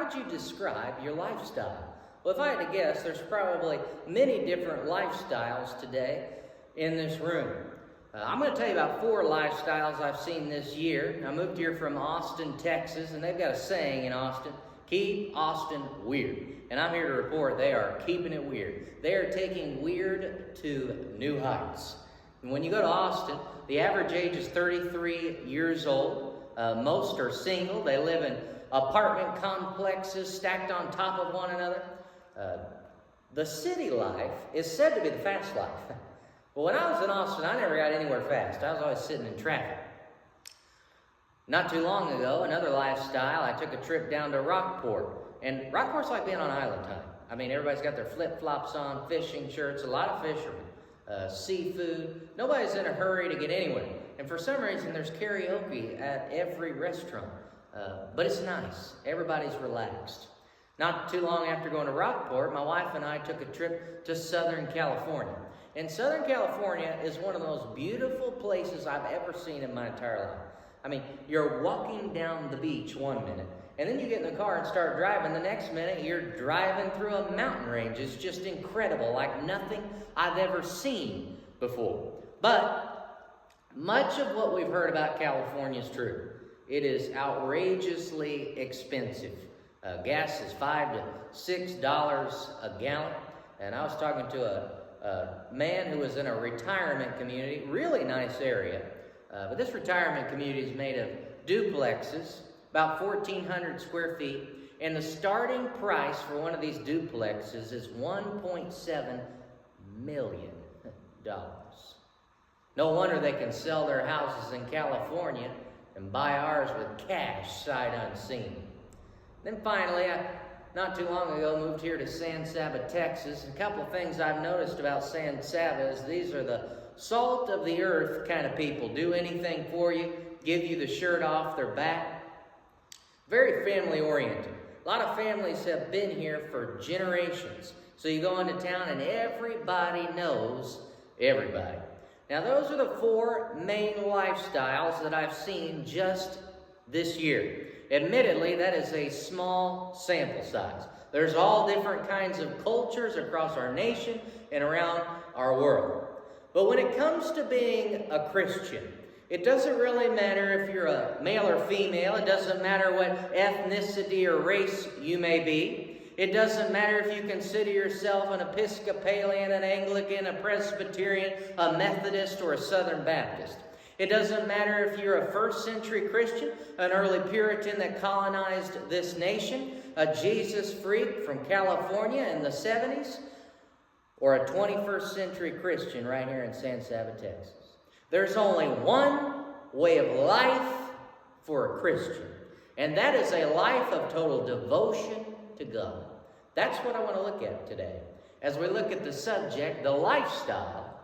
would you describe your lifestyle? Well, if I had to guess, there's probably many different lifestyles today in this room. I'm going to tell you about 4 lifestyles I've seen this year. I moved here from Austin, Texas, and they've got a saying in Austin, keep Austin weird. And I'm here to report they are keeping it weird. They are taking weird to new heights. And when you go to Austin, the average age is 33 years old. Most are single. They live in apartment complexes stacked on top of one another. The city life is said to be the fast life. Well, when I was in Austin, I never got anywhere fast. I was always sitting in traffic. Not too long ago, another lifestyle, I took a trip down to Rockport. And Rockport's like being on island time. I mean, everybody's got their flip-flops on, fishing shirts, a lot of fishermen, seafood. Nobody's in a hurry to get anywhere. And for some reason, there's karaoke at every restaurant. But it's nice. Everybody's relaxed. Not too long after going to Rockport, my wife and I took a trip to Southern California. And Southern California is one of the most beautiful places I've ever seen in my entire life. I mean, you're walking down the beach one minute, and then you get in the car and start driving. The next minute, you're driving through a mountain range. It's just incredible, like nothing I've ever seen before. But much of what we've heard about California is true. It is outrageously expensive. Gas is $5 to $6 a gallon. And I was talking to a man who was in a retirement community, really nice area. But this retirement community is made of duplexes, about 1,400 square feet. And the starting price for one of these duplexes is $1.7 million. No wonder they can sell their houses in California and buy ours with cash sight unseen. Then finally, not too long ago, moved here to San Saba, Texas. A couple of things I've noticed about San Saba is these are the salt of the earth kind of people. Do anything for you, give you the shirt off their back. Very family oriented. A lot of families have been here for generations. So you go into town and everybody knows everybody. Now those are the 4 main lifestyles that I've seen just this year. Admittedly, that is a small sample size. There's all different kinds of cultures across our nation and around our world. But when it comes to being a Christian, it doesn't really matter if you're a male or female. It doesn't matter what ethnicity or race you may be. It doesn't matter if you consider yourself an Episcopalian, an Anglican, a Presbyterian, a Methodist, or a Southern Baptist. It doesn't matter if you're a first-century Christian, an early Puritan that colonized this nation, a Jesus freak from California in the 70s, or a 21st century Christian right here in San Saba, Texas. There's only one way of life for a Christian, and that is a life of total devotion to God. That's what I want to look at today, as we look at the subject, the lifestyle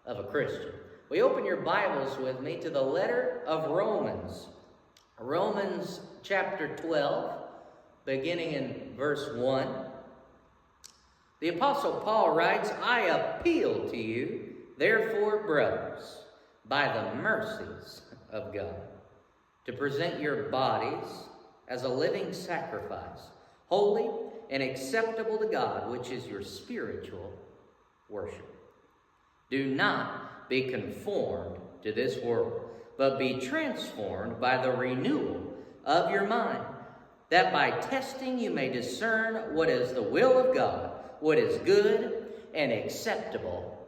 of a Christian. We open your Bibles with me to the letter of Romans. Romans chapter 12, beginning in verse 1. The Apostle Paul writes, I appeal to you, therefore, brothers, by the mercies of God, to present your bodies as a living sacrifice, holy and acceptable to God, which is your spiritual worship. Do not be conformed to this world, but be transformed by the renewal of your mind, that by testing you may discern what is the will of God, what is good and acceptable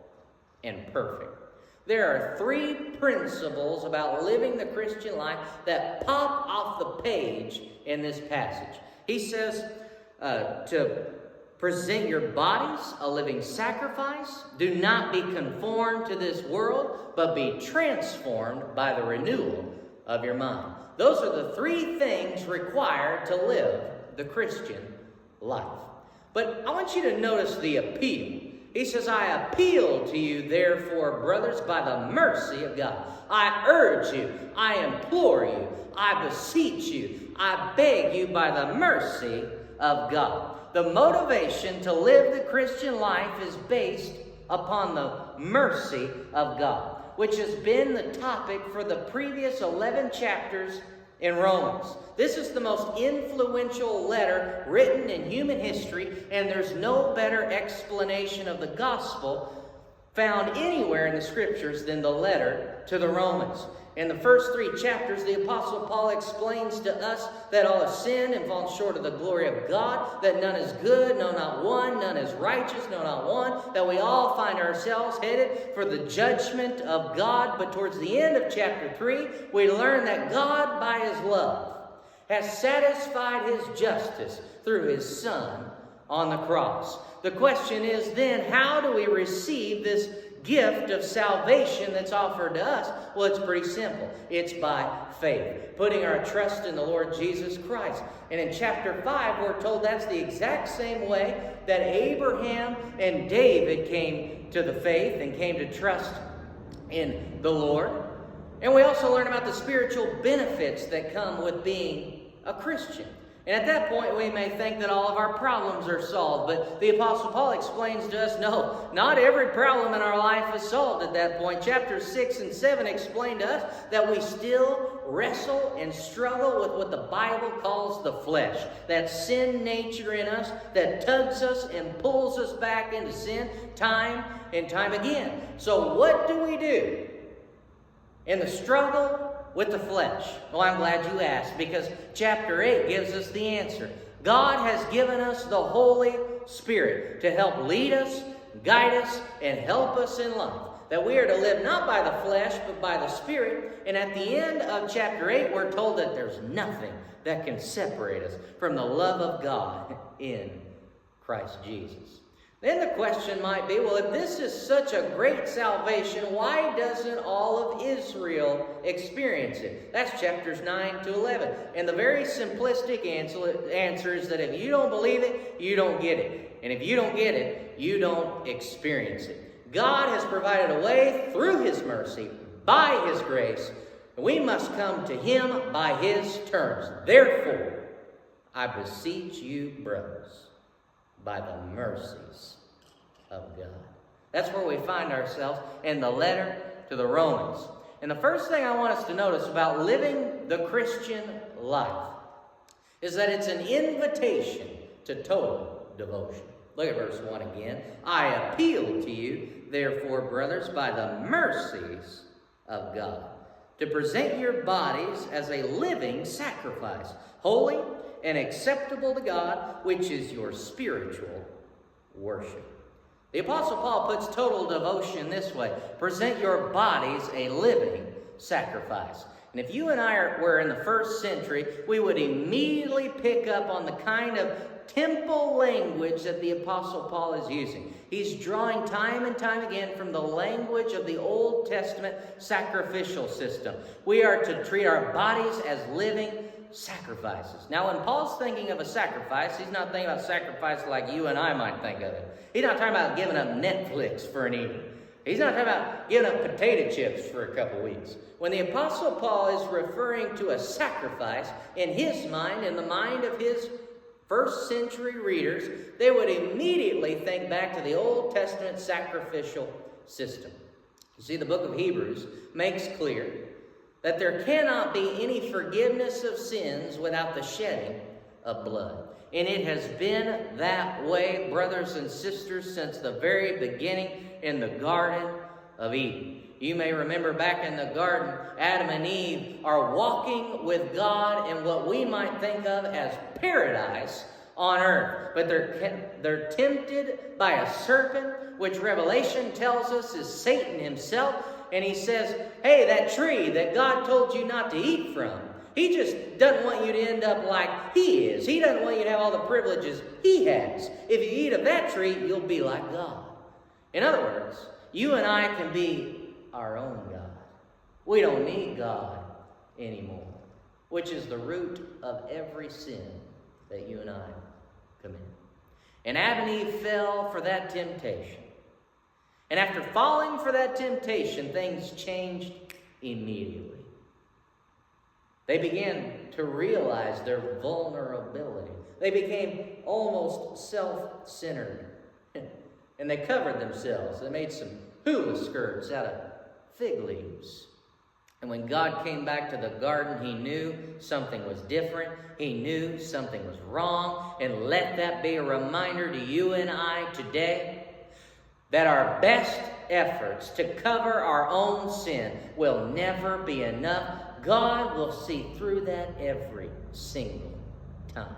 and perfect. There are 3 principles about living the Christian life that pop off the page in this passage. He says to present your bodies a living sacrifice. Do not be conformed to this world, but be transformed by the renewal of your mind. Those are the 3 things required to live the Christian life. But I want you to notice the appeal. He says, I appeal to you, therefore, brothers, by the mercy of God. I urge you, I implore you, I beseech you, I beg you by the mercy of God. The motivation to live the Christian life is based upon the mercy of God, which has been the topic for the previous 11 chapters in Romans. This is the most influential letter written in human history, and there's no better explanation of the gospel found anywhere in the Scriptures than the letter to the Romans. In the first 3 chapters, the Apostle Paul explains to us that all have sinned and fallen short of the glory of God, that none is good, no, not one, none is righteous, no, not one, that we all find ourselves headed for the judgment of God. But towards the end of chapter 3, we learn that God, by His love, has satisfied His justice through His Son on the cross. The question is then, how do we receive this gift of salvation that's offered to us? Well, it's pretty simple. It's by faith, putting our trust in the Lord Jesus Christ. And in chapter 5, we're told that's the exact same way that Abraham and David came to the faith and came to trust in the Lord. And we also learn about the spiritual benefits that come with being a Christian. And at that point, we may think that all of our problems are solved. But the Apostle Paul explains to us, no, not every problem in our life is solved at that point. Chapters 6 and 7 explain to us that we still wrestle and struggle with what the Bible calls the flesh. That sin nature in us that tugs us and pulls us back into sin time and time again. So what do we do in the struggle with the flesh? Well, I'm glad you asked, because chapter 8 gives us the answer. God has given us the Holy Spirit to help lead us, guide us, and help us in life. That we are to live not by the flesh, but by the Spirit. And at the end of chapter 8, we're told that there's nothing that can separate us from the love of God in Christ Jesus. Then the question might be, well, if this is such a great salvation, why doesn't all of Israel experience it? That's chapters 9 to 11. And the very simplistic answer is that if you don't believe it, you don't get it. And if you don't get it, you don't experience it. God has provided a way through His mercy, by His grace, and we must come to Him by His terms. Therefore, I beseech you, brothers, by the mercies of God. That's where we find ourselves in the letter to the Romans. And the first thing I want us to notice about living the Christian life is that it's an invitation to total devotion. Look at verse 1 again. I appeal to you, therefore, brothers, by the mercies of God, to present your bodies as a living sacrifice, holy and acceptable to God, which is your spiritual worship. The Apostle Paul puts total devotion this way: present your bodies a living sacrifice. And if you and I were in the first century, we would immediately pick up on the kind of temple language that the Apostle Paul is using. He's drawing time and time again from the language of the Old Testament sacrificial system. We are to treat our bodies as living sacrifices. Now, when Paul's thinking of a sacrifice, he's not thinking about sacrifice like you and I might think of it. He's not talking about giving up Netflix for an evening. He's not talking about giving up potato chips for a couple weeks. When the Apostle Paul is referring to a sacrifice, in his mind, in the mind of his first century readers, they would immediately think back to the Old Testament sacrificial system. You see, the book of Hebrews makes clear that there cannot be any forgiveness of sins without the shedding of blood. And it has been that way, brothers and sisters, since the very beginning in the Garden of Eden. You may remember back in the garden, Adam and Eve are walking with God in what we might think of as paradise on earth. But they're tempted by a serpent, which Revelation tells us is Satan himself. And he says, hey, that tree that God told you not to eat from, He just doesn't want you to end up like He is. He doesn't want you to have all the privileges He has. If you eat of that tree, you'll be like God. In other words, you and I can be our own God. We don't need God anymore, which is the root of every sin that you and I commit. And Adam and Eve fell for that temptation. And after falling for that temptation, things changed immediately. They began to realize their vulnerability. They became almost self-centered. And they covered themselves. They made some hula skirts out of fig leaves. And when God came back to the garden, he knew something was different. He knew something was wrong. And let that be a reminder to you and I today that our best efforts to cover our own sin will never be enough. God will see through that every single time.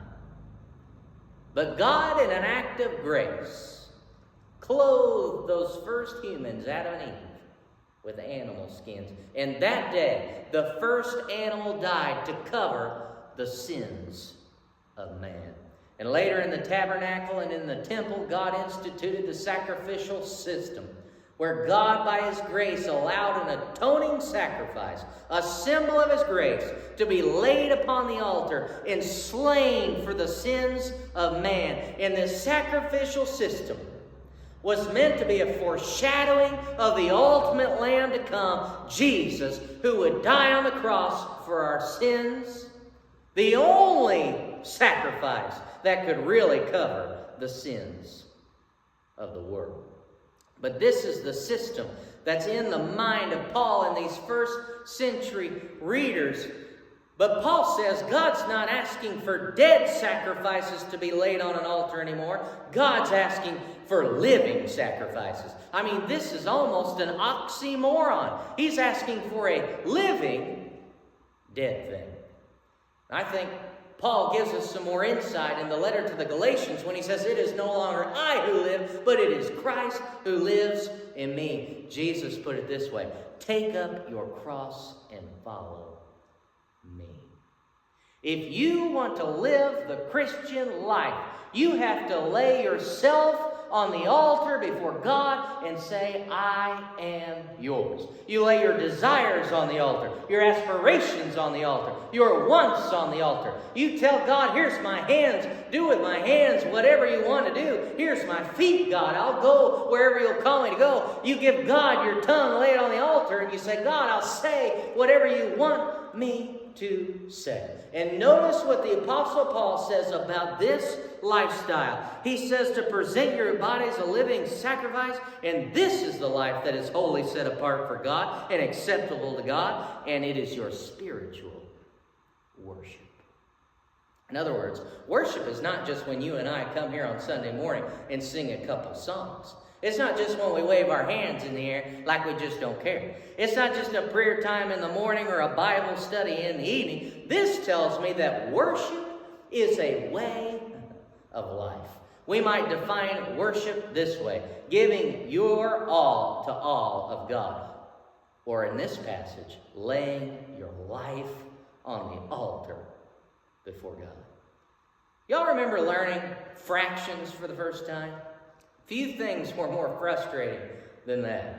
But God, in an act of grace, clothed those first humans, Adam and Eve, with animal skins. And that day, the first animal died to cover the sins of man. And later in the tabernacle and in the temple, God instituted the sacrificial system, where God, by his grace, allowed an atoning sacrifice, a symbol of his grace, to be laid upon the altar and slain for the sins of man. And this sacrificial system was meant to be a foreshadowing of the ultimate Lamb to come, Jesus, who would die on the cross for our sins, the only sacrifice that could really cover the sins of the world. But this is the system that's in the mind of Paul and these first century readers. But Paul says God's not asking for dead sacrifices to be laid on an altar anymore. God's asking for living sacrifices. I mean, this is almost an oxymoron. He's asking for a living dead thing. I think Paul gives us some more insight in the letter to the Galatians when he says, "It is no longer I who live, but it is Christ who lives in me." Jesus put it this way: "Take up your cross and follow me." If you want to live the Christian life, you have to lay yourself on the altar before God and say, "I am yours." You lay your desires on the altar, your aspirations on the altar, your wants on the altar. You tell God, "Here's my hands. Do with my hands whatever you want to do. Here's my feet, God. I'll go wherever you'll call me to go." You give God your tongue, lay it on the altar, and you say, "God, I'll say whatever you want me to say." And notice what the Apostle Paul says about this lifestyle. He says to present your bodies a living sacrifice, and this is the life that is wholly set apart for God and acceptable to God, and it is your spiritual worship. In other words, worship is not just when you and I come here on Sunday morning and sing a couple songs. It's not just when we wave our hands in the air like we just don't care. It's not just a prayer time in the morning or a Bible study in the evening. This tells me that worship is a way of life. We might define worship this way: giving your all to all of God. Or in this passage, laying your life on the altar before God. Y'all remember learning fractions for the first time? Few things were more frustrating than that.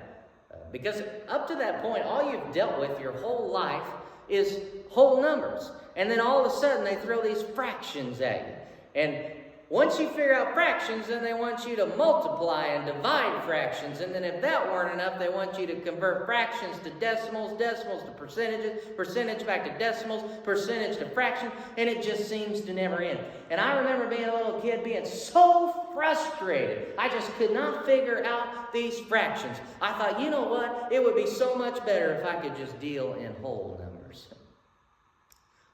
Because up to that point, all you've dealt with your whole life is whole numbers. And then all of a sudden, they throw these fractions at you. And once you figure out fractions, then they want you to multiply and divide fractions. And then if that weren't enough, they want you to convert fractions to decimals, decimals to percentages, percentage back to decimals, percentage to fraction, and it just seems to never end. And I remember being a little kid being so frustrated. I just could not figure out these fractions. I thought, you know what? It would be so much better if I could just deal in whole numbers.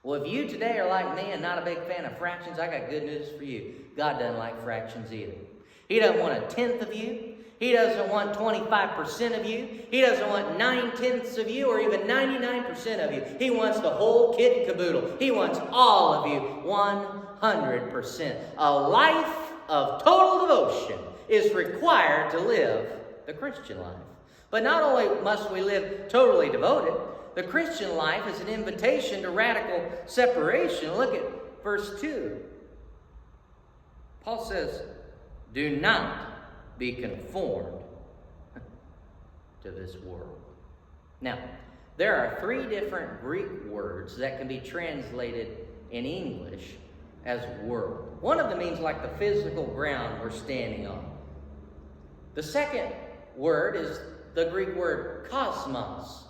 Well, if you today are like me and not a big fan of fractions, I got good news for you. God doesn't like fractions either. He doesn't want a tenth of you. He doesn't want 25% of you. He doesn't want 9/10 of you or even 99% of you. He wants the whole kit and caboodle. He wants all of you, 100%. A life of total devotion is required to live the Christian life. But not only must we live totally devoted, the Christian life is an invitation to radical separation. Look at verse 2. Paul says, "Do not be conformed to this world." Now, there are 3 different Greek words that can be translated in English as world. One of them means like the physical ground we're standing on. The second word is the Greek word cosmos.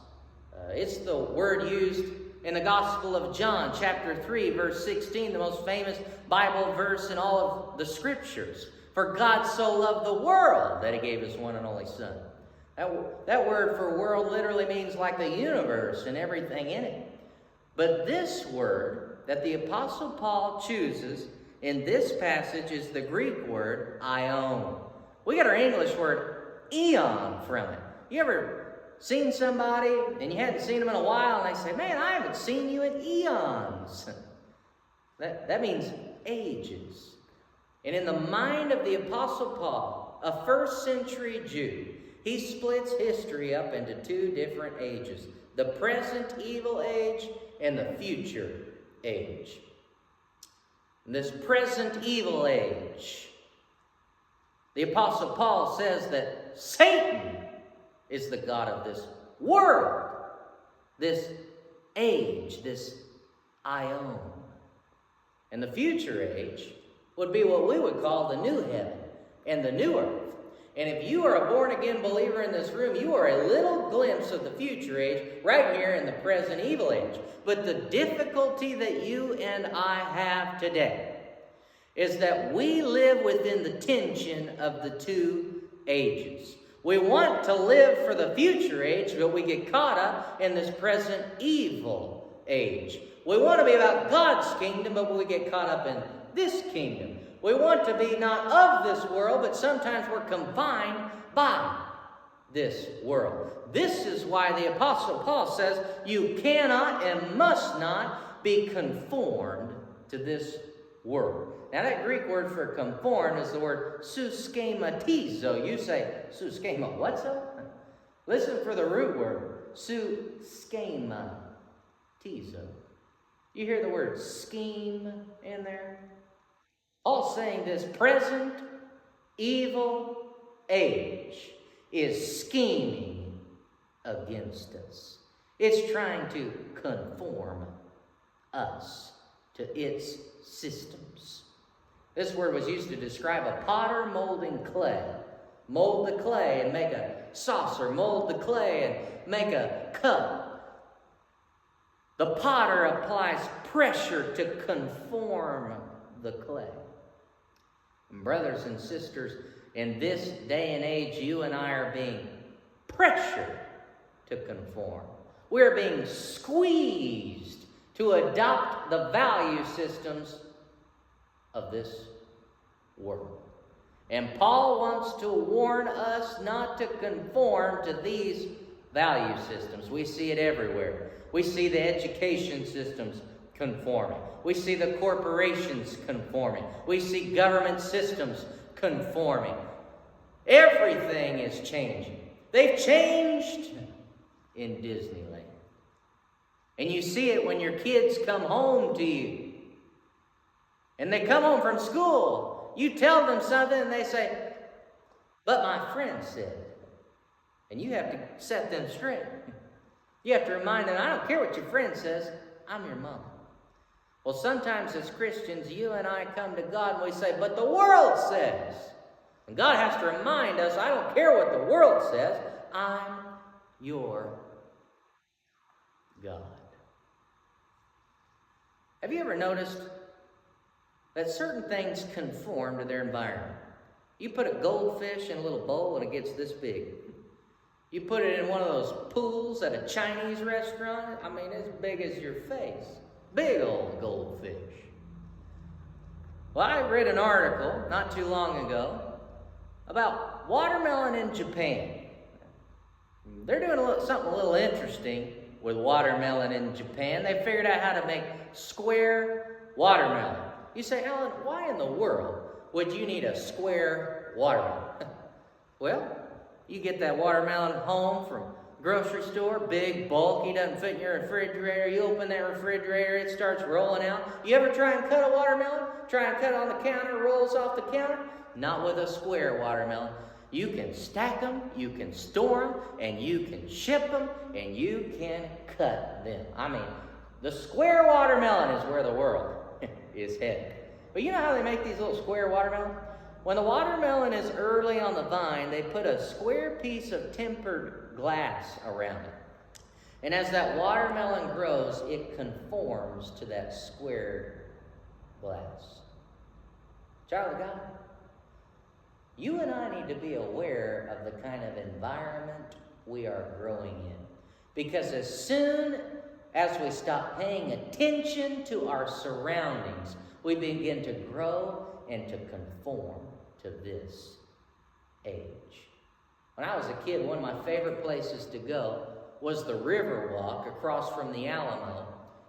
It's the word used in the Gospel of John, chapter 3, verse 16, the most famous Bible verse in all of the Scriptures. "For God so loved the world that He gave His one and only Son, That word for world literally means like the universe and everything in it. But this word that the Apostle Paul chooses in this passage is the Greek word aion. We get our English word eon from it. You ever seen somebody and you hadn't seen them in a while and they say, man, I haven't seen you in eons. That means ages. And in the mind of the Apostle Paul, a first century Jew, he splits history up into two different ages: the present evil age and the future age. In this present evil age, the Apostle Paul says that Satan is the god of this world, this age, this aion. And the future age would be what we would call the new heaven and the new earth. And if you are a born-again believer in this room, you are a little glimpse of the future age right here in the present evil age. But the difficulty that you and I have today is that we live within the tension of the two ages. We want to live for the future age, but we get caught up in this present evil age. We want to be about God's kingdom, but we get caught up in this kingdom. We want to be not of this world, but sometimes we're confined by this world. This is why the Apostle Paul says you cannot and must not be conformed to this world. Now that Greek word for conform is the word suschematizo. You say, suschema, what so? Listen for the root word, suschematizo. You hear the word scheme in there? Paul's saying this present evil age is scheming against us. It's trying to conform us to its systems. This word was used to describe a potter molding clay. Mold the clay and make a saucer. Mold the clay and make a cup. The potter applies pressure to conform the clay. And brothers and sisters, in this day and age, you and I are being pressured to conform. We're being squeezed to adopt the value systems of this world. And Paul wants to warn us not to conform to these value systems. We see it everywhere. We see the education systems conforming. We see the corporations conforming. We see government systems conforming. Everything is changing. They've changed in Disneyland. And you see it when your kids come home to you. And they come home from school. You tell them something and they say, but my friend said. And you have to set them straight. You have to remind them, I don't care what your friend says, I'm your mom. Well, sometimes as Christians, you and I come to God and we say, but the world says. And God has to remind us, I don't care what the world says, I'm your God. Have you ever noticed that certain things conform to their environment? You put a goldfish in a little bowl and it gets this big. You put it in one of those pools at a Chinese restaurant, I mean, as big as your face. Big old goldfish. Well, I read an article not too long ago about watermelon in Japan. They're doing something a little interesting with watermelon in Japan. They figured out how to make square watermelon. You say, Alan, why in the world would you need a square watermelon? Well, you get that watermelon home from grocery store, big, bulky, doesn't fit in your refrigerator. You open that refrigerator, it starts rolling out. You ever try and cut a watermelon? Try and cut it on the counter, rolls off the counter? Not with a square watermelon. You can stack them, you can store them, and you can ship them, and you can cut them. I mean, the square watermelon is where the world is headed. But you know how they make these little square watermelons? When the watermelon is early on the vine, they put a square piece of tempered glass around it. And as that watermelon grows, it conforms to that squared glass. Child of God, You and I need to be aware of the kind of environment we are growing in. Because as soon as we stop paying attention to our surroundings, we begin to grow and to conform to this age. When I was a kid, one of my favorite places to go was the Riverwalk across from the Alamo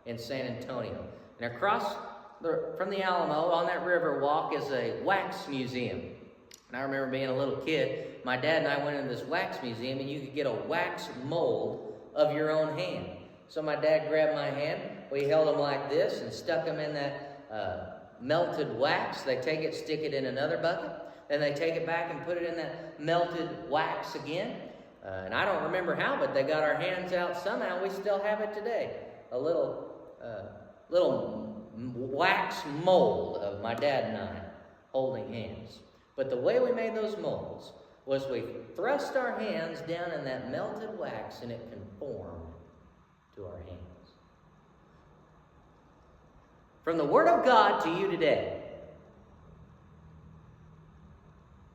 in San Antonio. And across from the Alamo on that Riverwalk is a wax museum. And I remember being a little kid, my dad and I went into this wax museum, and you could get a wax mold of your own hand. So my dad grabbed my hand, we held them like this and stuck them in that melted wax. They take it, stick it in another bucket, then they take it back and put it in that melted wax again. And I don't remember how, but they got our hands out somehow. We still have it today. A little wax mold of my dad and I holding hands. But the way we made those molds was we thrust our hands down in that melted wax, and it conformed to our hands. From the Word of God to you today,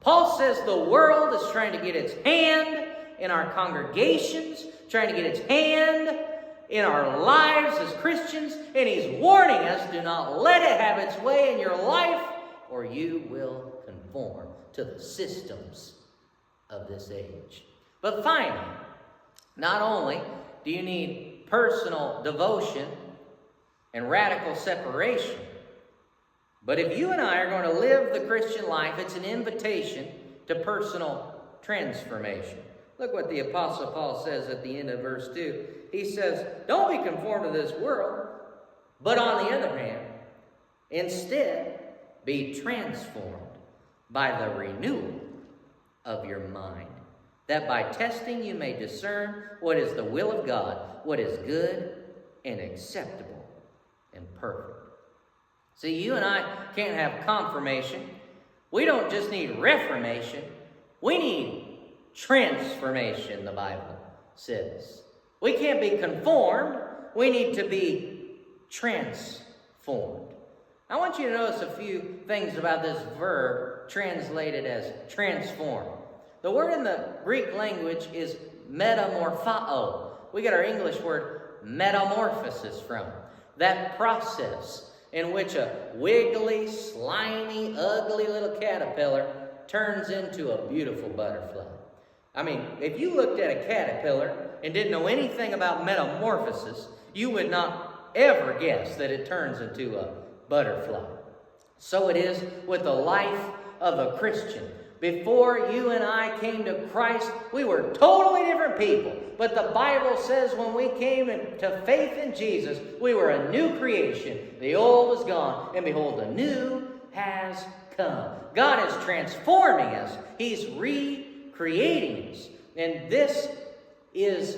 Paul says the world is trying to get its hand in our congregations, trying to get its hand in our lives as Christians, and he's warning us, do not let it have its way in your life, or you will conform to the systems of this age. But finally, not only do you need personal devotion and radical separation, but if you and I are going to live the Christian life, it's an invitation to personal transformation. Look what the Apostle Paul says at the end of verse 2. He says, don't be conformed to this world, but on the other hand, instead, be transformed by the renewal of your mind, that by testing you may discern what is the will of God, what is good and acceptable and perfect. See, you and I can't have confirmation. We don't just need reformation. We need transformation, the Bible says. We can't be conformed. We need to be transformed. I want you to notice a few things about this verb translated as transform. The word in the Greek language is metamorphao. We get our English word metamorphosis from. That process in which a wiggly, slimy, ugly little caterpillar turns into a beautiful butterfly. I mean, if you looked at a caterpillar and didn't know anything about metamorphosis, you would not ever guess that it turns into a butterfly. So it is with the life of a Christian. Before you and I came to Christ, we were totally different people. But the Bible says when we came to faith in Jesus, we were a new creation. The old is gone, and behold, the new has come. God is transforming us. He's recreating us. And this is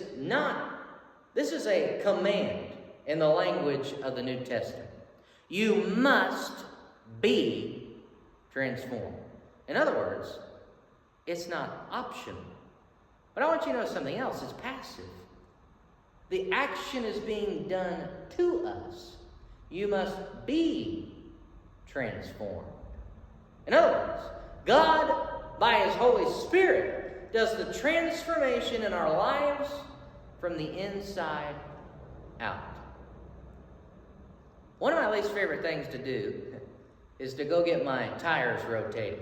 a command in the language of the New Testament. You must be transformed. In other words, it's not optional. But I want you to know something else. It's passive. The action is being done to us. You must be transformed. In other words, God, by His Holy Spirit, does the transformation in our lives from the inside out. One of my least favorite things to do is to go get my tires rotated.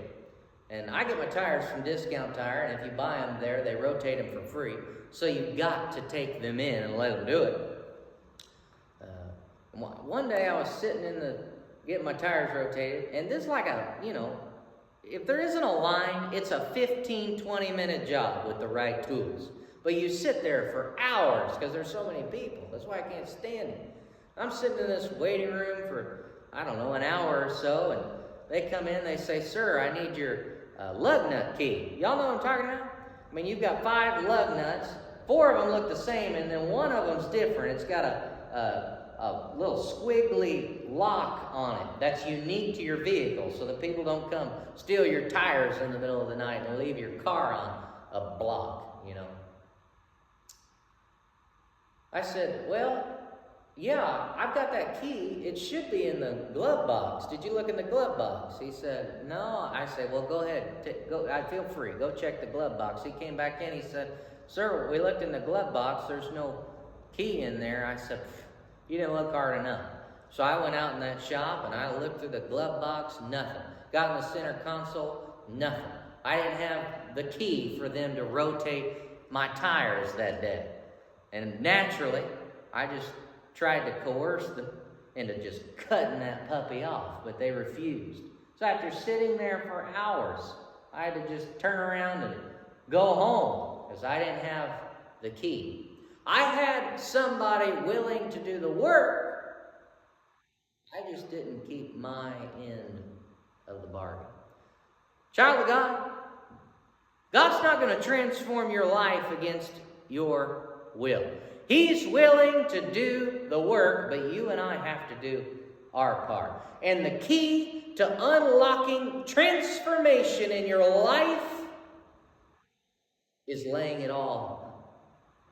And I get my tires from Discount Tire, and if you buy them there, they rotate them for free. So you've got to take them in and let them do it. One day I was sitting getting my tires rotated, and this is like if there isn't a line, it's a 15, 20-minute job with the right tools. But you sit there for hours because there's so many people. That's why I can't stand it. I'm sitting in this waiting room for, an hour or so, and they come in, they say, "Sir, I need your lug nut key." Y'all know what I'm talking about? I mean, you've got 5 lug nuts. 4 of them look the same, and then one of them's different. It's got a little squiggly lock on it that's unique to your vehicle so that people don't come steal your tires in the middle of the night and leave your car on a block, I said, "Well, yeah, I've got that key. It should be in the glove box. Did you look in the glove box? He said, no. I said, well, go ahead. Go. I feel free. Go check the glove box. He came back in. He said, sir, we looked in the glove box. There's no key in there. I said, you didn't look hard enough. So I went out in that shop and I looked through the glove box. Nothing. Got in the center console. Nothing. I didn't have the key for them to rotate my tires that day. And naturally, I just tried to coerce them into just cutting that puppy off, but they refused. So after sitting there for hours, I had to just turn around and go home because I didn't have the key. I had somebody willing to do the work. I just didn't keep my end of the bargain. Child of God, God's not going to transform your life against your will. He's willing to do the work, but you and I have to do our part. And the key to unlocking transformation in your life is laying it all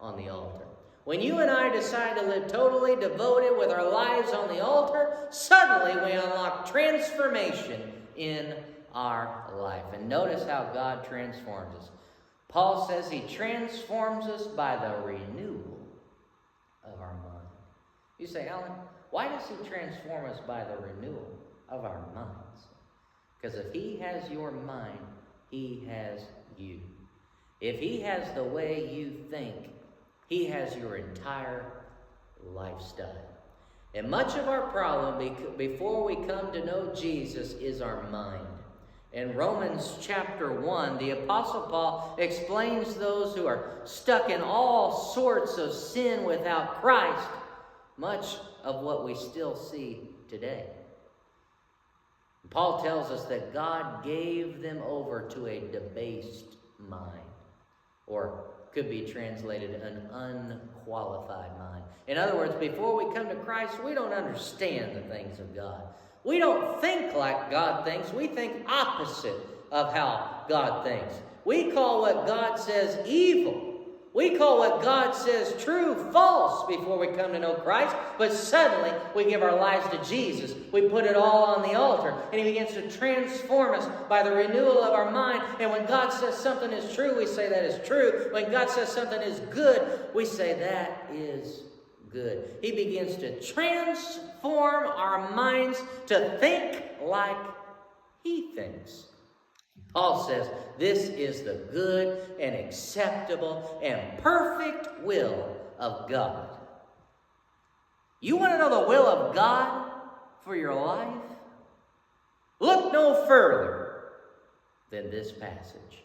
on the altar. When you and I decide to live totally devoted with our lives on the altar, suddenly we unlock transformation in our life. And notice how God transforms us. Paul says he transforms us by the renewal of our mind. You say, Alan, why does he transform us by the renewal of our minds? Because if he has your mind, he has you. If he has the way you think, he has your entire lifestyle. And much of our problem before we come to know Jesus is our mind. In Romans chapter 1, the Apostle Paul explains those who are stuck in all sorts of sin without Christ, much of what we still see today. Paul tells us that God gave them over to a debased mind, or could be translated an unqualified mind. In other words, before we come to Christ, we don't understand the things of God. We don't think like God thinks. We think opposite of how God thinks. We call what God says evil. We call what God says true false before we come to know Christ. But suddenly we give our lives to Jesus. We put it all on the altar. And he begins to transform us by the renewal of our mind. And when God says something is true, we say that is true. When God says something is good, we say that is good. He begins to transform our minds to think like he thinks. Paul says this is the good and acceptable and perfect will of God. You want to know the will of God for your life? Look no further than this passage,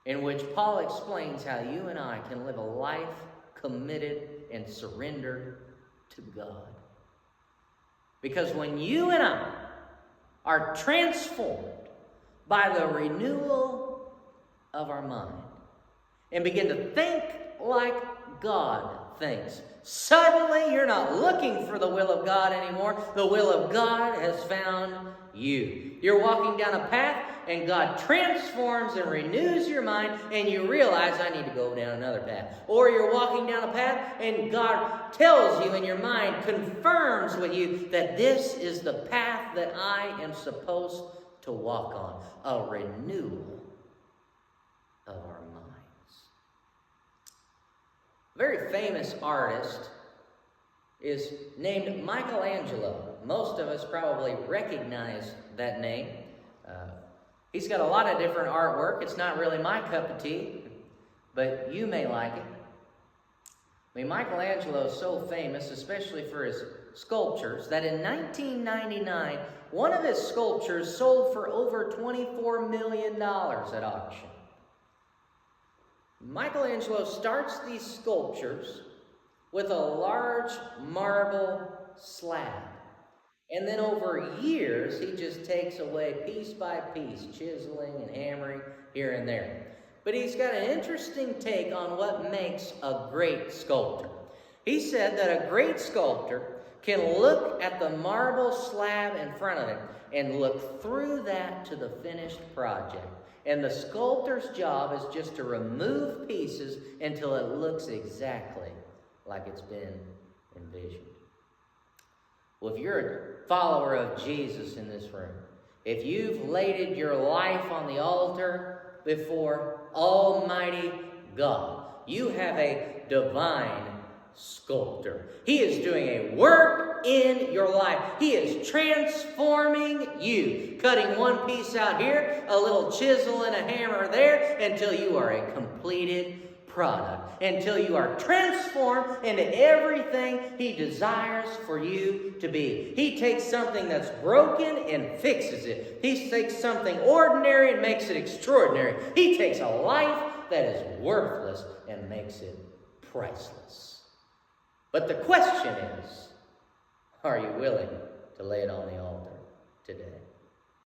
in which Paul explains how you and I can live a life committed and surrendered to God. Because when you and I are transformed by the renewal of our mind and begin to think like God thinks, suddenly you're not looking for the will of God anymore. The will of God has found you. You're walking down a path and God transforms and renews your mind, and you realize, I need to go down another path. Or you're walking down a path and God tells you in your mind, confirms with you that this is the path that I am supposed to walk on. A renewal of our minds. A very famous artist is named Michelangelo. Most of us probably recognize that name. He's got a lot of different artwork. It's not really my cup of tea, but you may like it. I mean, Michelangelo is so famous, especially for his sculptures, that in 1999, one of his sculptures sold for over $24 million at auction. Michelangelo starts these sculptures with a large marble slab. And then over years, he just takes away piece by piece, chiseling and hammering here and there. But he's got an interesting take on what makes a great sculptor. He said that a great sculptor can look at the marble slab in front of him and look through that to the finished project. And the sculptor's job is just to remove pieces until it looks exactly like it's been envisioned. Well, if you're a follower of Jesus in this room, if you've laid your life on the altar before Almighty God, you have a divine sculptor. He is doing a work in your life. He is transforming you, cutting one piece out here, a little chisel and a hammer there, until you are a completed product, until you are transformed into everything He desires for you to be. He takes something that's broken and fixes it. He takes something ordinary and makes it extraordinary. He takes a life that is worthless and makes it priceless. But the question is, are you willing to lay it on the altar today?